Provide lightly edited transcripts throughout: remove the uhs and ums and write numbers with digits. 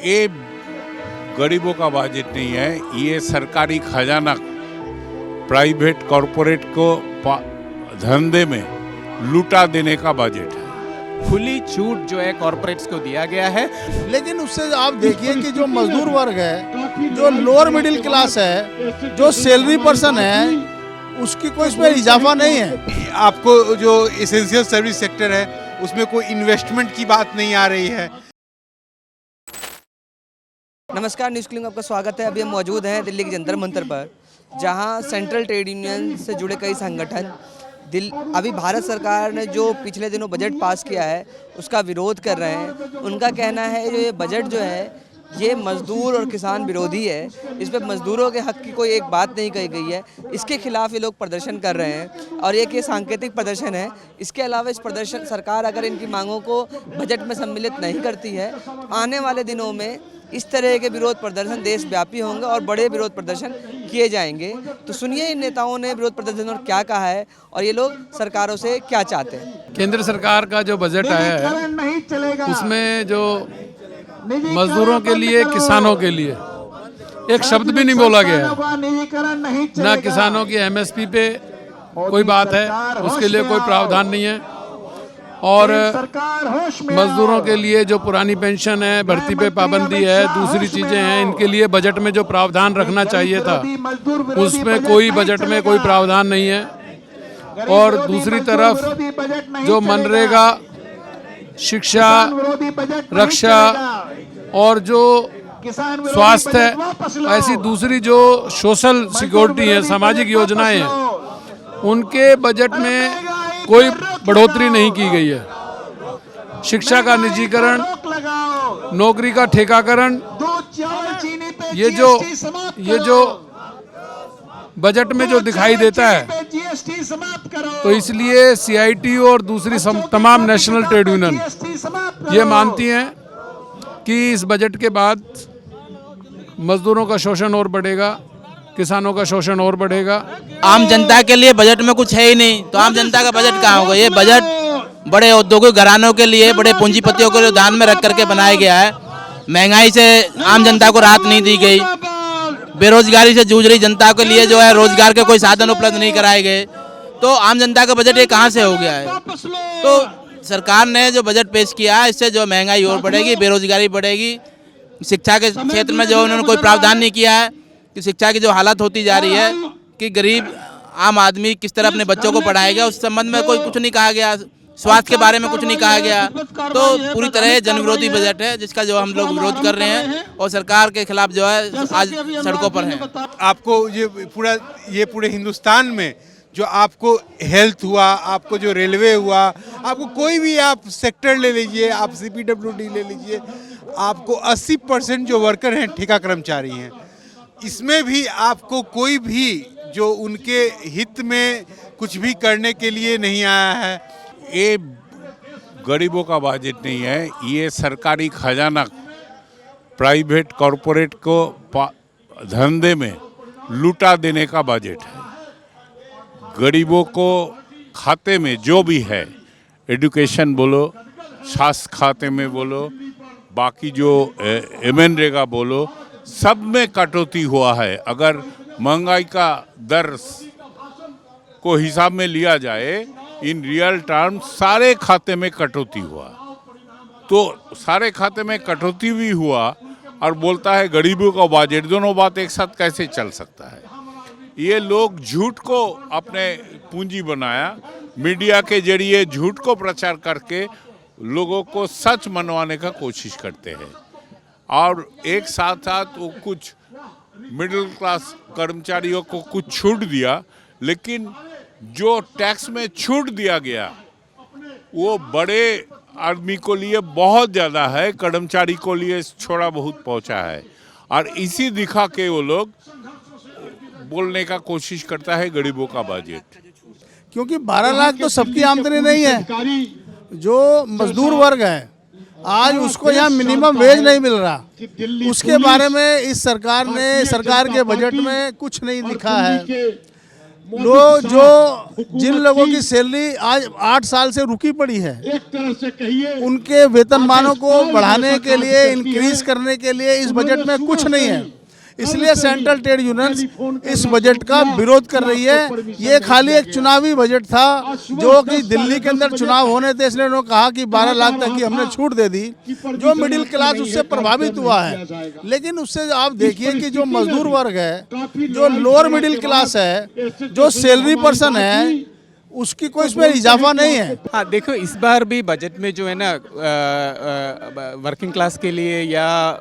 ये गरीबों का बजट नहीं है, ये सरकारी खजाना प्राइवेट कॉरपोरेट को धंधे में लूटा देने का बजट है। खुली छूट जो है कॉरपोरेट्स को दिया गया है। लेकिन उससे आप देखिए कि जो मजदूर वर्ग है, जो लोअर मिडिल क्लास है, जो सैलरी पर्सन है, उसकी कोई इसमें इजाफा नहीं है। आपको जो एसेंशियल सर्विस सेक्टर है उसमें कोई इन्वेस्टमेंट की बात नहीं आ रही है। नमस्कार, न्यूज़ क्लिक में आपका स्वागत है। अभी हम मौजूद हैं दिल्ली के जंतर मंतर पर, जहां सेंट्रल ट्रेड यूनियन से जुड़े कई संगठन अभी भारत सरकार ने जो पिछले दिनों बजट पास किया है उसका विरोध कर रहे हैं। उनका कहना है जो ये बजट जो है ये मजदूर और किसान विरोधी है, इस पर मजदूरों के हक की कोई एक बात नहीं कही गई है। इसके खिलाफ ये लोग प्रदर्शन कर रहे हैं और ये सांकेतिक प्रदर्शन है। इसके अलावा इस प्रदर्शन सरकार अगर इनकी मांगों को बजट में सम्मिलित नहीं करती है तो आने वाले दिनों में इस तरह के विरोध प्रदर्शन देशव्यापी होंगे और बड़े विरोध प्रदर्शन किए जाएंगे। तो सुनिए इन नेताओं ने विरोध प्रदर्शन और क्या कहा है और ये लोग सरकारों से क्या चाहते हैं। केंद्र सरकार का जो बजट आया है उसमें जो मजदूरों के लिए, किसानों के लिए एक शब्द भी नहीं बोला गया है। ना किसानों की एमएसपी पे कोई बात है, उसके लिए कोई प्रावधान नहीं है। और मजदूरों के लिए जो पुरानी पेंशन है, भर्ती पे पाबंदी है, दूसरी चीज़ें हैं, इनके लिए बजट में जो प्रावधान रखना चाहिए था उसमें कोई बजट में कोई प्रावधान नहीं है। और दूसरी तरफ जो मनरेगा, शिक्षा, रक्षा और जो स्वास्थ्य है, ऐसी दूसरी जो सोशल सिक्योरिटी है, सामाजिक योजनाएं हैं, उनके बजट में कोई बढ़ोतरी नहीं की गई है। शिक्षा का निजीकरण, नौकरी का ठेकाकरण, ये जो बजट में जो दिखाई देता है, तो इसलिए सीआईटी और दूसरी तमाम नेशनल ट्रेड यूनियन ये मानती हैं कि इस बजट के बाद मजदूरों का शोषण और बढ़ेगा, किसानों का शोषण और बढ़ेगा। आम जनता के लिए बजट में कुछ है ही नहीं, तो आम जनता का बजट कहाँ होगा। ये बजट बड़े औद्योगिक घरानों के लिए, बड़े पूंजीपतियों को ध्यान में रख करके बनाया गया है। महंगाई से आम जनता को राहत नहीं दी गई, बेरोजगारी से जूझ रही जनता के लिए जो है रोजगार के कोई साधन उपलब्ध नहीं कराए गए। तो आम जनता का बजट ये कहाँ से हो गया है। तो सरकार ने जो बजट पेश किया है इससे जो महंगाई और बढ़ेगी, बेरोजगारी बढ़ेगी। शिक्षा के क्षेत्र में जो उन्होंने कोई प्रावधान नहीं किया है कि शिक्षा की जो हालत होती जा रही है कि गरीब आम आदमी किस तरह अपने बच्चों को पढ़ाएगा, उस संबंध में कोई कुछ नहीं कहा गया। स्वास्थ्य के बारे में कुछ नहीं कहा गया। तो पूरी तरह जनविरोधी बजट है जिसका जो हम लोग विरोध कर रहे हैं और सरकार के खिलाफ जो है आज सड़कों पर हैं। आपको ये पूरे हिंदुस्तान में जो आपको हेल्थ हुआ, आपको जो रेलवे हुआ, आपको कोई भी आप सेक्टर ले लीजिए, आप सीपीडब्ल्यूडी ले लीजिए, आपको 80% जो वर्कर हैं ठेका कर्मचारी हैं। इसमें भी आपको कोई भी जो उनके हित में कुछ भी करने के लिए नहीं आया है। ये गरीबों का बजट नहीं है, ये सरकारी खजाना प्राइवेट कॉरपोरेट को धंधे में लूटा देने का बजट है। गरीबों को खाते में जो भी है, एजुकेशन बोलो, स्वास्थ्य खाते में बोलो, बाकी जो मनरेगा बोलो, सब में कटौती हुआ है। अगर महंगाई का दर को हिसाब में लिया जाए, इन रियल टर्म सारे खाते में कटौती हुआ। तो सारे खाते में कटौती भी हुआ और बोलता है गरीबों का बजट। दोनों बात एक साथ कैसे चल सकता है। ये लोग झूठ को अपने पूंजी बनाया, मीडिया के जरिए झूठ को प्रचार करके लोगों को सच मनवाने का कोशिश करते हैं। और एक साथ साथ वो कुछ मिडिल क्लास कर्मचारियों को कुछ छूट दिया, लेकिन जो टैक्स में छूट दिया गया वो बड़े आदमी को लिए बहुत ज़्यादा है, कर्मचारी को लिए थोड़ा बहुत पहुंचा है। और इसी दिखा के वो लोग बोलने का कोशिश करता है गरीबों का बजट। क्योंकि 12 लाख तो सबकी आमदनी नहीं है। जो मजदूर वर्ग है आज उसको यहाँ मिनिमम वेज नहीं मिल रहा, उसके बारे में इस सरकार के बजट में कुछ नहीं लिखा है। जिन लोगों की सैलरी आज 8 साल से रुकी पड़ी है, उनके वेतनमानों को बढ़ाने के लिए, इंक्रीज करने के लिए इस बजट में कुछ नहीं है। इसलिए सेंट्रल ट्रेड यूनियंस इस बजट का विरोध कर रही है। ये खाली एक चुनावी बजट था, जो कि दिल्ली के अंदर चुनाव होने थे, इसलिए उन्होंने कहा कि 12 लाख तक की हमने छूट दे दी, जो मिडिल क्लास उससे प्रभावित हुआ है। लेकिन उससे आप देखिए कि जो मजदूर वर्ग है, जो लोअर मिडिल क्लास है, जो सैलरी पर्सन है, उसकी कोई इसमें इजाफा नहीं है। हाँ, देखो इस बार भी बजट में जो है ना वर्किंग क्लास के लिए या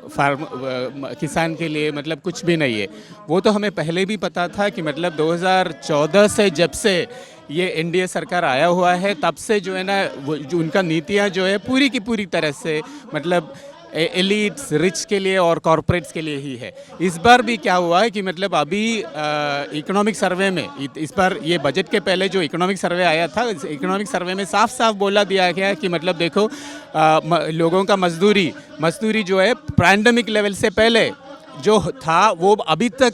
किसान के लिए मतलब कुछ भी नहीं है। वो तो हमें पहले भी पता था कि मतलब 2014 से जब से ये एनडीए सरकार आया हुआ है, तब से जो है ना वो जो उनका नीतियाँ जो है पूरी की पूरी तरह से मतलब एलिट्स, रिच के लिए और कॉरपोरेट्स के लिए ही है। इस बार भी क्या हुआ है कि मतलब अभी इकोनॉमिक सर्वे में इस बार ये बजट के पहले जो इकोनॉमिक सर्वे आया था, इस इकोनॉमिक सर्वे में साफ साफ बोला दिया गया कि मतलब देखो लोगों का मजदूरी जो है पैंडेमिक लेवल से पहले जो था वो अभी तक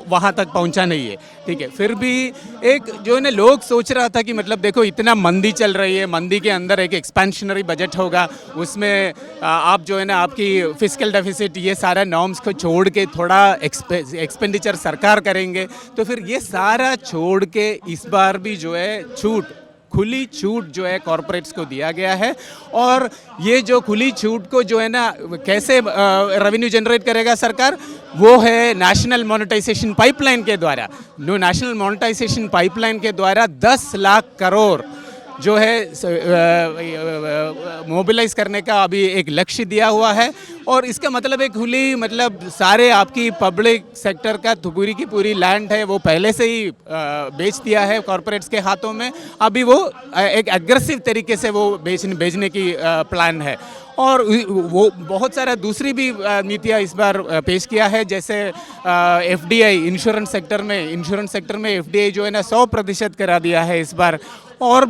वहाँ तक पहुँचा नहीं है। ठीक है, फिर भी एक जो है ना लोग सोच रहा था कि मतलब देखो इतना मंदी चल रही है, मंदी के अंदर एक एक्सपेंशनरी बजट होगा, उसमें आप जो है ना आपकी फिस्कल डेफिसिट ये सारा नॉर्म्स को छोड़ के थोड़ा एक्सपेंडिचर सरकार करेंगे, तो फिर ये सारा छोड़ के इस बार भी जो है खुली छूट जो है कॉरपोरेट्स को दिया गया है। और ये जो खुली छूट को जो है ना कैसे रेवेन्यू जनरेट करेगा सरकार, वो है नेशनल मोनेटाइजेशन पाइपलाइन के द्वारा। नेशनल मोनेटाइजेशन पाइपलाइन के द्वारा 10 लाख करोड़ जो है मोबिलाइज करने का अभी एक लक्ष्य दिया हुआ है। और इसका मतलब एक खुली मतलब सारे आपकी पब्लिक सेक्टर का पूरी की पूरी लैंड है वो पहले से ही बेच दिया है कॉरपोरेट्स के हाथों में। अभी वो एक एग्रेसिव तरीके से वो बेचने की प्लान है। और वो बहुत सारा दूसरी भी नीतियाँ इस बार पेश किया है, जैसे एफडीआई इंश्योरेंस सेक्टर में एफडीआई जो है ना 100% करा दिया है इस बार। और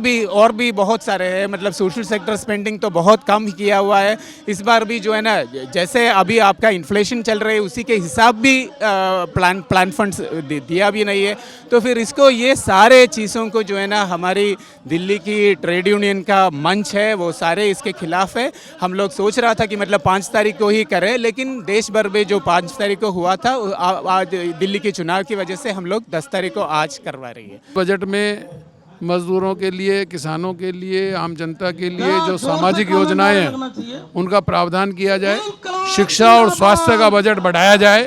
भी बहुत सारे हैं, मतलब सोशल सेक्टर स्पेंडिंग तो बहुत कम ही किया हुआ है इस बार भी जो है ना। जैसे अभी आपका इन्फ्लेशन चल रही है उसी के हिसाब भी प्लान फंड्स दिया भी नहीं है। तो फिर इसको ये सारे चीज़ों को जो है ना हमारी दिल्ली की ट्रेड यूनियन का मंच है वो सारे इसके खिलाफ है। हम लोग सोच रहा था कि मतलब 5 तारीख को ही करें, लेकिन देश भर में जो 5 तारीख को हुआ था आज दिल्ली के चुनाव की वजह से हम लोग 10 तारीख को आज करवा रही है। बजट में मजदूरों के लिए, किसानों के लिए, आम जनता के लिए जो सामाजिक योजनाएं हैं उनका प्रावधान किया जाए, शिक्षा और स्वास्थ्य का बजट बढ़ाया जाए